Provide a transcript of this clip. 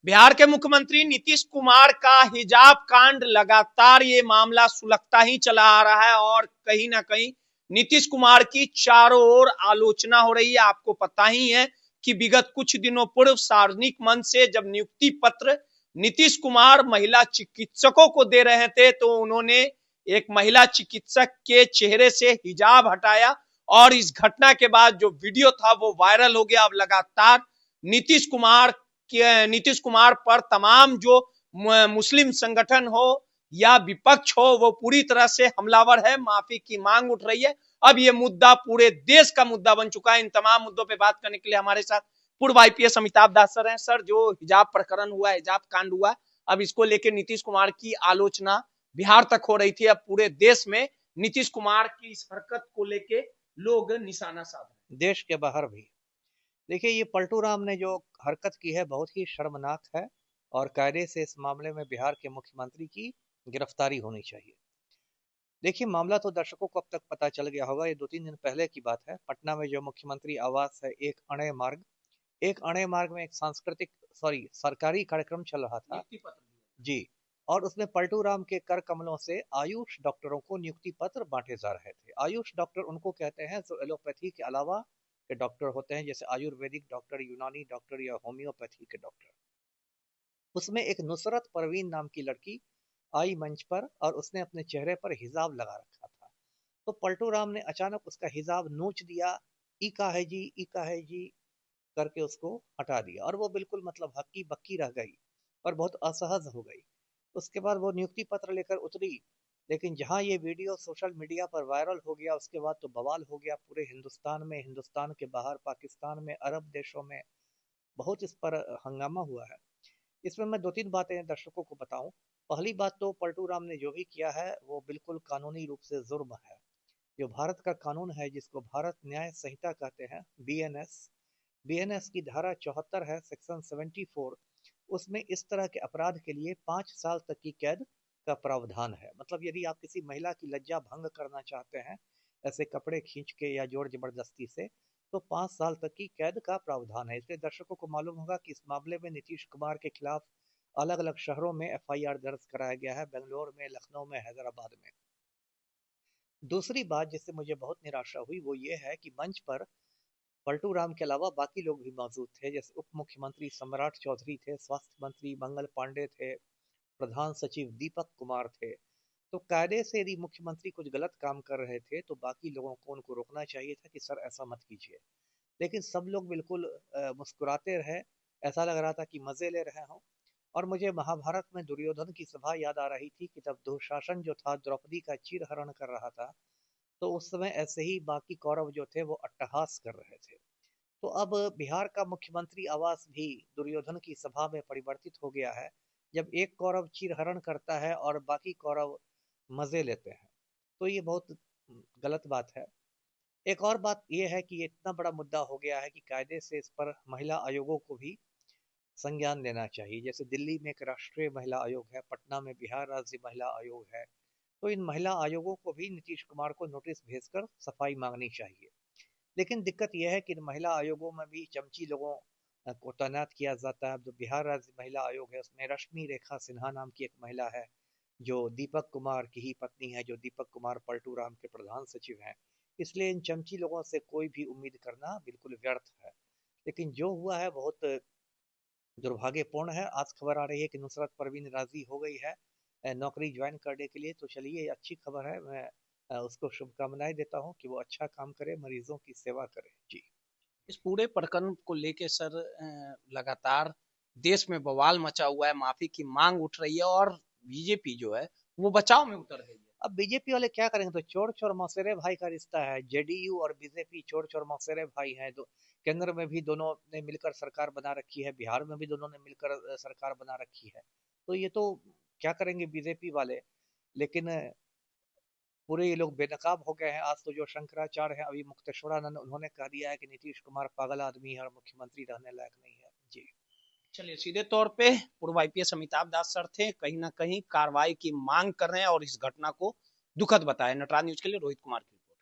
बिहार के मुख्यमंत्री नीतीश कुमार का हिजाब कांड लगातार ये मामला सुलगता ही चला आ रहा है और कहीं ना कहीं नीतीश कुमार की चारों ओर आलोचना हो रही है। आपको पता ही है कि विगत कुछ दिनों पूर्व सार्वजनिक मंच से जब नियुक्ति पत्र नीतीश कुमार महिला चिकित्सकों को दे रहे थे तो उन्होंने एक महिला चिकित्सक के चेहरे से हिजाब हटाया और इस घटना के बाद जो वीडियो था वो वायरल हो गया। अब लगातार नीतीश कुमार नीतीश कुमार पर तमाम जो मुस्लिम संगठन हो या विपक्ष हो वो पूरी तरह से हमलावर है, माफी की मांग उठ रही है। अब ये मुद्दा पूरे देश का मुद्दा बन चुका है। इन तमाम मुद्दों पे बात करने के लिए हमारे साथ पूर्व आईपीएस अमिताभ दास सर हैं। सर, जो हिजाब प्रकरण हुआ, हिजाब कांड हुआ, अब इसको लेकर नीतीश कुमार की आलोचना बिहार तक हो रही थी, अब पूरे देश में नीतीश कुमार की इस हरकत को लेके लोग निशाना साध रहे हैं, देश के बाहर भी। देखिए, ये पलटू राम ने जो हरकत की है बहुत ही शर्मनाक है और कायदे से इस मामले में बिहार के मुख्यमंत्री की गिरफ्तारी होनी चाहिए। देखिए, मामला तो दर्शकों को अब तक पता चल गया होगा। ये 2-3 दिन पहले की बात है। पटना में जो मुख्यमंत्री आवास है, एक अणे मार्ग में एक सरकारी कार्यक्रम चल रहा था जी। और उसमें पलटू राम के कर कमलों से आयुष डॉक्टरों को नियुक्ति पत्र बांटे जा रहे थे। आयुष डॉक्टर उनको कहते हैं जो एलोपैथी के अलावा के डॉक्टर होते हैं, जैसे आयुर्वेदिक डॉक्टर, यूनानी डॉक्टर या होम्योपैथी के डॉक्टर। उसमें एक नुसरत परवीन नाम की लड़की आई मंच पर और उसने अपने चेहरे पर हिजाब लगा रखा था। तो पलटू राम ने अचानक उसका हिजाब नोच दिया, ई का है जी करके उसको हटा दिया और वो बिल्कुल मतलब हक्की बक्की रह गई और बहुत असहज हो गई। उसके बाद वो नियुक्ति पत्र लेकर उतरी, लेकिन जहां ये वीडियो सोशल मीडिया पर वायरल हो गया उसके बाद तो बवाल हो गया पूरे हिंदुस्तान में, हिंदुस्तान के बाहर, पाकिस्तान में, अरब देशों में बहुत इस पर हंगामा हुआ है। इसमें मैं 2-3 बातें दर्शकों को बताऊं। पहली बात तो पलटू राम ने जो भी किया है वो बिल्कुल कानूनी रूप से जुर्म है। जो भारत का कानून है जिसको भारत न्याय संहिता कहते हैं, बीएनएस की धारा 74 है, सेक्शन 74। उसमें इस तरह के अपराध के लिए 5 साल तक की कैद का प्रावधान है। मतलब यदि आप किसी महिला की लज्जा भंग करना चाहते हैं ऐसे कपड़े खींच के या जोर जबरदस्ती से, तो 5 साल तक की कैद का प्रावधान है। इसलिए दर्शकों को मालूम होगा कि इस मामले में नीतीश कुमार के खिलाफ अलग अलग शहरों में एफआईआर दर्ज कराया गया है, बेंगलोर में, लखनऊ में, हैदराबाद में। दूसरी बात जिससे मुझे बहुत निराशा हुई वो ये है कि मंच पर पलटू राम के अलावा बाकी लोग भी मौजूद थे, जैसे उप मुख्यमंत्री सम्राट चौधरी थे, स्वास्थ्य मंत्री मंगल पांडे थे, प्रधान सचिव दीपक कुमार थे। तो कायदे से यदि मुख्यमंत्री कुछ गलत काम कर रहे थे तो बाकी लोगों को उनको रोकना चाहिए था कि सर ऐसा मत कीजिए। लेकिन सब लोग बिल्कुल मुस्कुराते रहे, ऐसा लग रहा था कि मजे ले रहे हों। और मुझे महाभारत में दुर्योधन की सभा याद आ रही थी कि तब दुशासन जो था द्रौपदी का चीरहरण कर रहा था, तो उस समय ऐसे ही बाकी कौरव जो थे वो अट्टहास कर रहे थे। तो अब बिहार का मुख्यमंत्री आवास भी दुर्योधन की सभा में परिवर्तित हो गया है, जब एक कौरव चीरहरण करता है और बाकी कौरव मजे लेते हैं। तो ये बहुत गलत बात है। एक और बात यह है कि ये इतना बड़ा मुद्दा हो गया है कि कायदे से इस पर महिला आयोगों को भी संज्ञान लेना चाहिए। जैसे दिल्ली में एक राष्ट्रीय महिला आयोग है, पटना में बिहार राज्य महिला आयोग है। तो इन महिला आयोगों को भी नीतीश कुमार को नोटिस भेजकर सफाई मांगनी चाहिए। लेकिन दिक्कत यह है कि इन महिला आयोगों में भी चमची लोगों को तैनात किया जाता है। जो बिहार राज्य महिला आयोग है उसमें रश्मि रेखा सिन्हा नाम की एक महिला है जो दीपक कुमार की ही पत्नी है, जो दीपक कुमार पलटू राम के प्रधान सचिव हैं। इसलिए इन चमची लोगों से कोई भी उम्मीद करना बिल्कुल व्यर्थ है। लेकिन जो हुआ है बहुत दुर्भाग्यपूर्ण है। आज खबर आ रही है कि नुसरत परवीन राजी हो गई है नौकरी ज्वाइन करने के लिए। तो चलिए, ये अच्छी खबर है। मैं उसको शुभकामनाएं देता हूँ कि वो अच्छा काम करे, मरीजों की सेवा करे जी। इस पूरे प्रकरण को लेके सर लगातार देश में बवाल मचा हुआ है, माफी की मांग उठ रही है और बीजेपी जो है वो बचाव में उतर गई है। अब बीजेपी वाले क्या करेंगे? तो चोर चोर मौसेरे भाई का रिश्ता है। जेडीयू और बीजेपी चोर चोर मौसेरे भाई हैं। केंद्र में भी दोनों ने मिलकर सरकार बना रखी है, बिहार में भी दोनों ने मिलकर सरकार बना रखी है। तो ये तो क्या करेंगे बीजेपी वाले। लेकिन पूरे ये लोग बेनकाब हो गए हैं। आज तो जो शंकराचार्य है, अभी मुक्तेश्वरानंद, उन्होंने कह दिया है कि नीतीश कुमार पागल आदमी है और मुख्यमंत्री रहने लायक नहीं है जी। चलिए, सीधे तौर पे पूर्व आईपीएस अमिताभ दास सर थे, कहीं ना कहीं कार्रवाई की मांग कर रहे हैं और इस घटना को दुखद बताया। नटराज न्यूज के लिए रोहित कुमार।